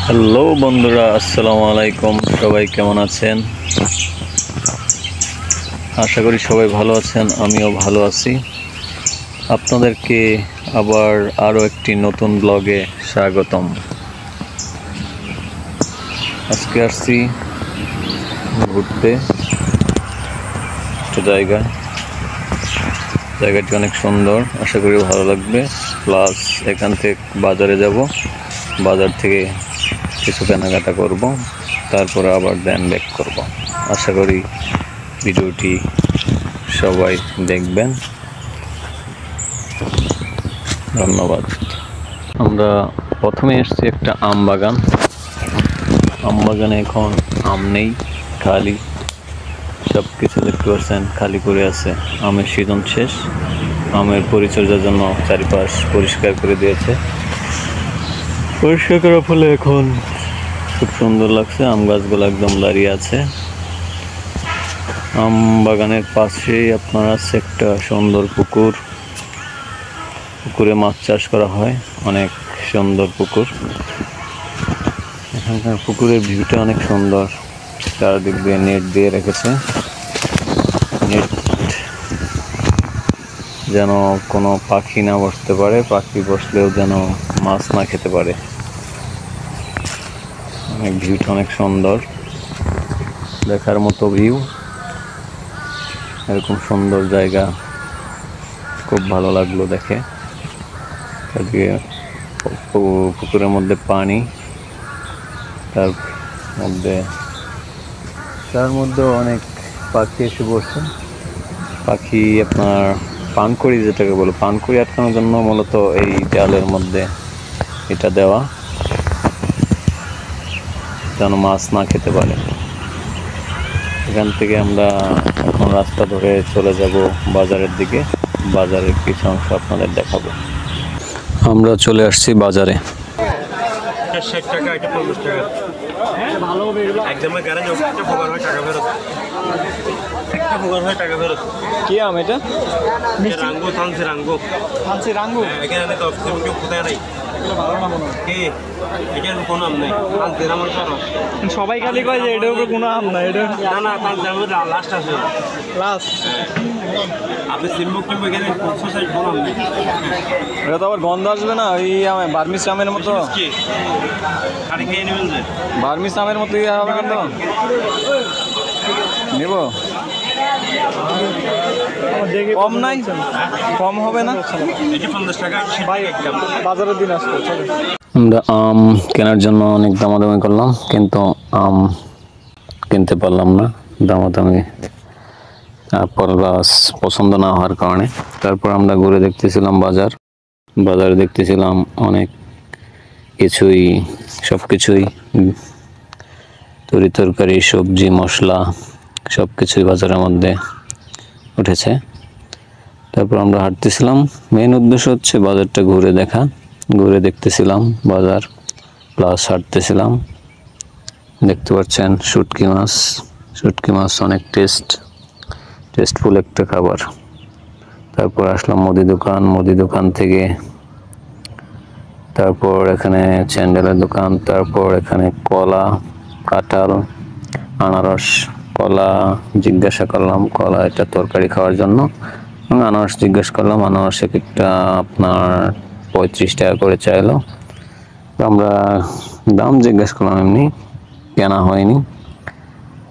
Hello বন্ধুরা, আসসালামু আলাইকুম। সবাই কেমন আছেন? আশা করি সবাই ভালো আছেন, আমিও ভালো আছি। আপনাদেরকে আবার আরও একটি নতুন ব্লগে স্বাগতম। আজকে আসছি ঘুরতে একটা জায়গাটি অনেক সুন্দর, আশা করি ভালো লাগবে। প্লাস এখান থেকে বাজারে যাব, বাজার থেকে কিছু কেনাকাটা করব, তারপরে আবার দেন ব্যাক করব। আশা করি ভিডিওটি সবাই দেখবেন। ধন্যবাদ। আমরা প্রথমে এসেছি একটা আম বাগানে এখন আম নেই, খালি। সব কিছু দেখতে পাচ্ছেন খালি করে আছে। আমের সিজন শেষ। আমের পরিচর্যার জন্য চারিপাশ পরিষ্কার করে দিয়েছে। পরিষ্কার করার ফলে এখন খুব সুন্দর লাগছে। আম গাছগুলো একদম দাঁড়িয়ে আছে। আম বাগানের পাশেই আপনার আছে একটা সুন্দর পুকুরে মাছ চাষ করা হয়। অনেক সুন্দর পুকুর। এখানকার পুকুরের ভিউটা অনেক সুন্দর। চারদিক দিয়ে নেট দিয়ে রেখেছে। নেট যেন কোনো পাখি না বসতে পারে, পাখি বসলেও যেন মাছ না খেতে পারে। ভিউটা অনেক সুন্দর, দেখার মতো ভিউ। এরকম সুন্দর জায়গা খুব ভালো লাগলো দেখে। পুকুরের মধ্যে পানি, তার মধ্যে অনেক পাখি এসে বসে। পাখি আপনার পানকড়ি, যেটাকে বলে পানকড়ি, আটকানোর জন্য মূলত এই জালের মধ্যে এটা দেওয়া, যেন মাছ না খেতে পারে। এখান থেকে আমরা এখন রাস্তা ধরে চলে যাব বাজারের দিকে। বাজারের কিছু অংশ আপনাদের দেখাবো। আমরা চলে আসছি বাজারে। 60 টাকা, এটা 50 টাকা। একদম গ্যারেজ একটা ফোকার হয় টাকা ফেরত। একটা ফোকার হয় টাকা ফেরত। কি আম এটা? রাঙ্গো, থানসি রাঙ্গো। এখানে তো কেউ কোথায় নাই। এটার কোনো আম নাই। থানসি আমার কারণ সবাই খালি কয় যে এটার উপরে কোনো আম নাই। এটা না থানসি আমার লাস্ট আছে। লাস্ট আপনি সিম্বুক কিংবা এখানে সোসাইটি কোনো আম নেই। এটা তো আবার গন্ধ আসবে না? ওই বার্মিস আমের মতো। কি খালি খেয়ে নেবেন যে বার্মিস আমের মতো ইয়ে হবে কিন্তু। নেব কম নাই, কম হবে না? এটা 50 টাকা একদম। বাজারের দিন আসবে। আমরা আম কেনার জন্য অনেক দামাদামি করলাম, কিন্তু আম কিনতে পারলাম না। দামাদামি পছন্দ না হওয়ার কারণে। তারপর আমরা ঘুরে দেখতেছিলাম বাজারে দেখতেছিলাম অনেক কিছুই, সব কিছুই তরকারি, সবজি, মশলা সব কিছুই বাজারের মধ্যে উঠেছে। তারপর আমরা হাঁটতেছিলাম। মেইন উদ্দেশ্য হচ্ছে বাজারটা ঘুরে দেখতেছিলাম বাজার, প্লাস হাঁটতেছিলাম। দেখতে পাচ্ছেন শুটকি মাছ অনেক টেস্টফুল একটা খাবার। তারপর আসলাম মুদি দোকান থেকে। তারপর এখানে স্যান্ডেলের দোকান। তারপর এখানে কলা, কাঁঠাল, আনারস। কলা জিজ্ঞাসা করলাম, কলা এটা তরকারি খাওয়ার জন্য। আনারস জিজ্ঞেস করলাম, আনারস একটা আপনার 35 টাকা করে চাইলো। আমরা দাম জিজ্ঞেস করলাম, এমনি কেনা হয়নি।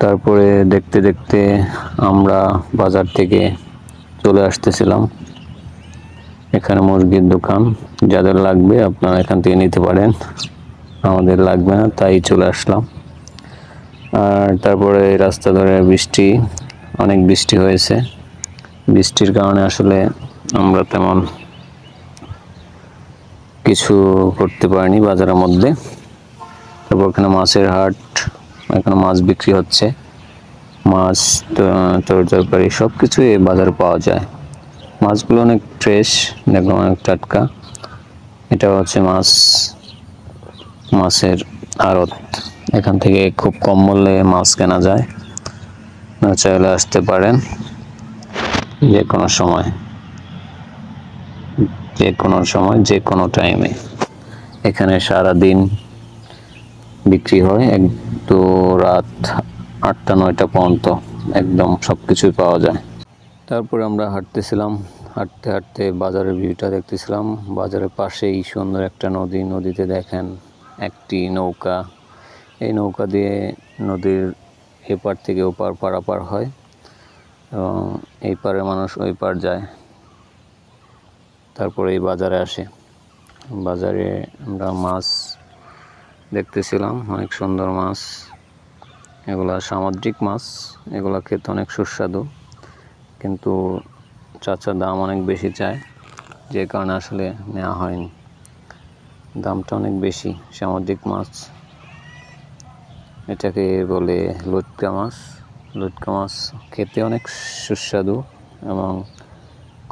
তারপরে দেখতে আমরা বাজার থেকে চলে আসতেছিলাম। এখানে মুরগির দোকান, যাদের লাগবে আপনারা এখান থেকে নিতে পারেন, আমাদের লাগবে না, তাই চলে আসলাম। আর তারপরে রাস্তা ধরে অনেক বৃষ্টি হয়েছে। বৃষ্টির কারণে আসলে আমরা তেমন কিছু করতে পারিনি বাজারের মধ্যে। তারপর এখানে মাছের হাট, এখানে মাছ বিক্রি হচ্ছে। মাছ, তরকারি সব কিছু এই বাজারে পাওয়া যায়। মাছগুলো অনেক ফ্রেশ, দেখলাম অনেক টাটকা। এটা হচ্ছে মাছের আড়ত। এখান থেকে খুব কম মূল্যে মাছ কেনা যায়। চাইলে আসতে পারেন যে কোনো সময় যে কোনো টাইমে। এখানে সারাদিন বিক্রি হয়, তো রাত 8টা-9টা পর্যন্ত একদম সব কিছুই পাওয়া যায়। তারপরে আমরা হাঁটতেছিলাম, হাঁটতে হাঁটতে বাজারের ভিউটা দেখতেছিলাম। বাজারের পাশেই সুন্দর একটা নদী, নদীতে দেখেন একটি নৌকা, এই নৌকা দিয়ে নদীর এপার থেকে ওপার পারাপার হয় এবং এই পারে মানুষ ওই পার যায়। তারপরে এই বাজারে আসে, বাজারে আমরা মাছ দেখতেছিলাম, অনেক সুন্দর মাছ, এগুলা সামুদ্রিক মাছ, এগুলা খেতে অনেক সুস্বাদু, কিন্তু চাচা দাম অনেক বেশি চায়, যে কারণে আসলে নেওয়া হয়নি। দামটা অনেক বেশি। সামুদ্রিক মাছ, এটাকে বলে লটকা মাছ। লটকা মাছ খেতে অনেক সুস্বাদু এবং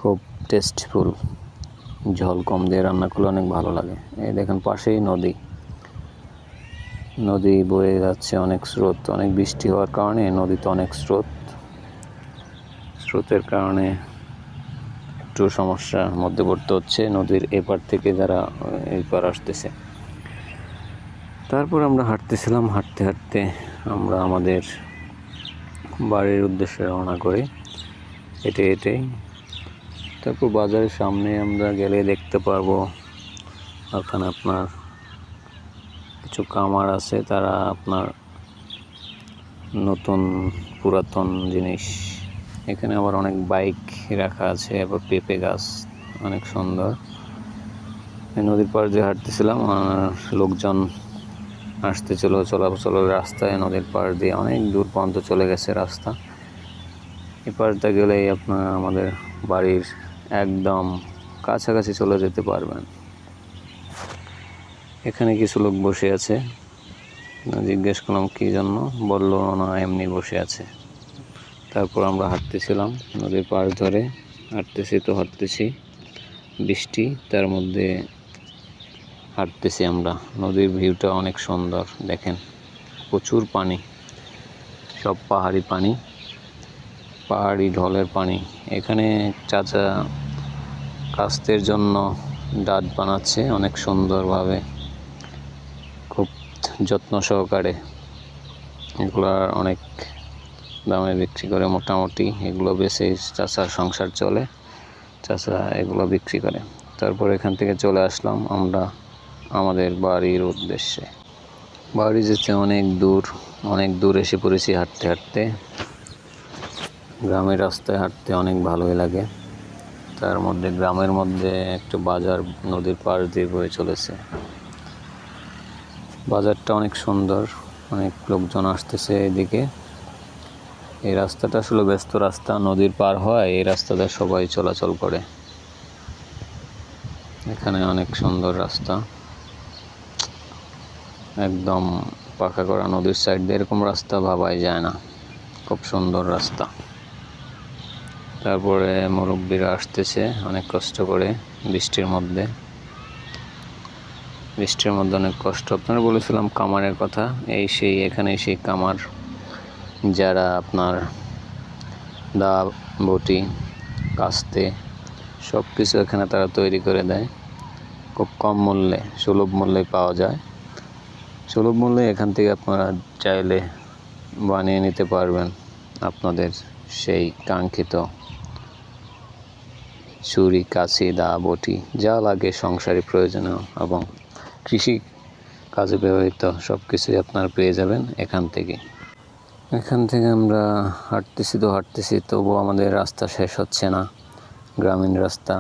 খুব টেস্টফুল, ঝোল কম দিয়ে রান্না করলে অনেক ভালো লাগে। এই দেখেন পাশেই নদী, নদী বয়ে যাচ্ছে, অনেক স্রোত, অনেক বৃষ্টি হওয়ার কারণে নদীতে অনেক স্রোতের কারণে একটু সমস্যার মধ্যে পড়তে হচ্ছে নদীর এপার থেকে যারা এই পার আসতেছে। তারপর আমরা হাঁটতেছিলাম, হাঁটতে হাঁটতে আমরা আমাদের বাড়ির উদ্দেশ্যে রওনা করি হেঁটে হেঁটেই। তারপর বাজারের সামনে আমরা গেলে দেখতে পারবো ওখানে আপনার কিছু কামার আছে, তারা আপনার নতুন পুরাতন জিনিস, এখানে আবার অনেক বাইক রাখা আছে, আবার পেঁপে গাছ অনেক সুন্দর। এই নদীর পাড় দিয়ে হাঁটতেছিলাম, লোকজন আসতে চলাচলের রাস্তায় নদীর পাড় দিয়ে অনেক দূর পর্যন্ত চলে গেছে রাস্তা। এই পাড়টা গেলেই আপনার আমাদের বাড়ির একদম কাছাকাছি চলে যেতে পারবেন। এখানে কিছু লোক বসে আছে, জিজ্ঞেস করলাম কী জন্য, বলল না এমনি বসে আছে। তারপর আমরা হাঁটতেছিলাম নদীর পাড় ধরে, হাঁটতেছি, বৃষ্টি, তার মধ্যে হাঁটতেছি আমরা। নদীর ভিউটা অনেক সুন্দর, দেখেন প্রচুর পানি, সব পাহাড়ি পানি, পাহাড়ি ঢলের পানি। এখানে চাচা কাস্তের জন্য ডাট বানাচ্ছে অনেক সুন্দরভাবে, খুব যত্ন সহকারে। এগুলো অনেক দামে বিক্রি করে, মোটামুটি এগুলো বেচে চাচার সংসার চলে, চাচা এগুলো বিক্রি করে। তারপর এখান থেকে চলে আসলাম আমরা আমাদের বাড়ির উদ্দেশ্যে। বাড়ি যেতে অনেক দূর এসে পড়েছি হাঁটতে হাঁটতে। গ্রামের রাস্তায় হাঁটতে অনেক ভালোই লাগে, তার মধ্যে গ্রামের মধ্যে একটু বাজার নদীর পাড় দিয়ে বয়ে চলেছে। বাজারটা অনেক সুন্দর, অনেক লোকজন আসতেছে এদিকে। এই রাস্তাটা আসলে ব্যস্ত রাস্তা, নদীর পার হয়, এই রাস্তাতে সবাই চলাচল করে। এখানে অনেক সুন্দর রাস্তা, একদম পাকা করা, নদীর সাইড দিয়ে এরকম রাস্তা ভাবাই যায় না, খুব সুন্দর রাস্তা। তারপরে মুরব্বীরা আসতেছে অনেক কষ্ট করে, বৃষ্টির মধ্যে অনেক কষ্ট। আপনারা বলেছিলাম কামারের কথা, এখানে সেই কামার, যারা আপনার দা, বটি, কাস্তে সব কিছু এখানে তারা তৈরি করে দেয়, খুব কম মূল্যে, সুলভ মূল্যে পাওয়া যায়। সুলভ মূল্যে এখান থেকে আপনারা চাইলে বানিয়ে নিতে পারবেন আপনাদের সেই কাঙ্ক্ষিত ছুরি, কাঁচি, দা, বটি, যা লাগে সংসারে প্রয়োজনীয় এবং কৃষি কাজে ব্যবহৃত সব কিছুই আপনারা পেয়ে যাবেন এখান থেকে। আমরা হাঁটতেছি, তবুও আমাদের রাস্তা শেষ হচ্ছে না। গ্রামীণ রাস্তা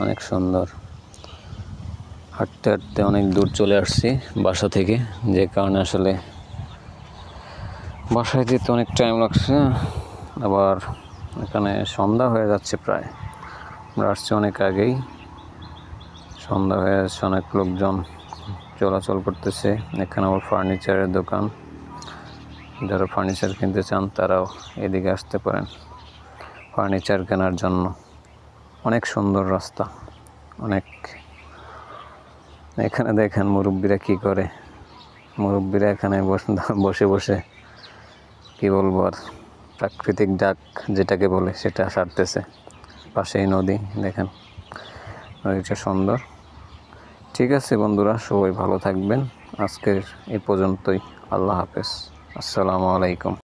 অনেক সুন্দর, হাঁটতে হাঁটতে অনেক দূর চলে আসছি বাসা থেকে, যে কারণে আসলে বাসায় যেতে অনেক টাইম লাগছে। আবার এখানে সন্ধ্যা হয়ে যাচ্ছে প্রায়, আমরা আসছি অনেক আগেই, সন্ধ্যা হয়ে যাচ্ছে, অনেক লোকজন চলাচল করতেছে। এখানে আবার ফার্নিচারের দোকান, যারা ফার্নিচার কিনতে চান তারাও এদিকে আসতে পারেন ফার্নিচার কেনার জন্য। অনেক সুন্দর রাস্তা, অনেক। এখানে দেখেন মুরব্বীরা কি করে, মুরব্বীরা এখানে বসে বসে কি বলবো আর, প্রাকৃতিক ডাক যেটাকে বলে সেটা সারতেছে। পাশেই নদী, দেখেন নদীটা সুন্দর। ঠিক আছে বন্ধুরা, সবাই ভালো থাকবেন, আজকের এই পর্যন্তই। আল্লাহ হাফেজ, আসসালামু আলাইকুম।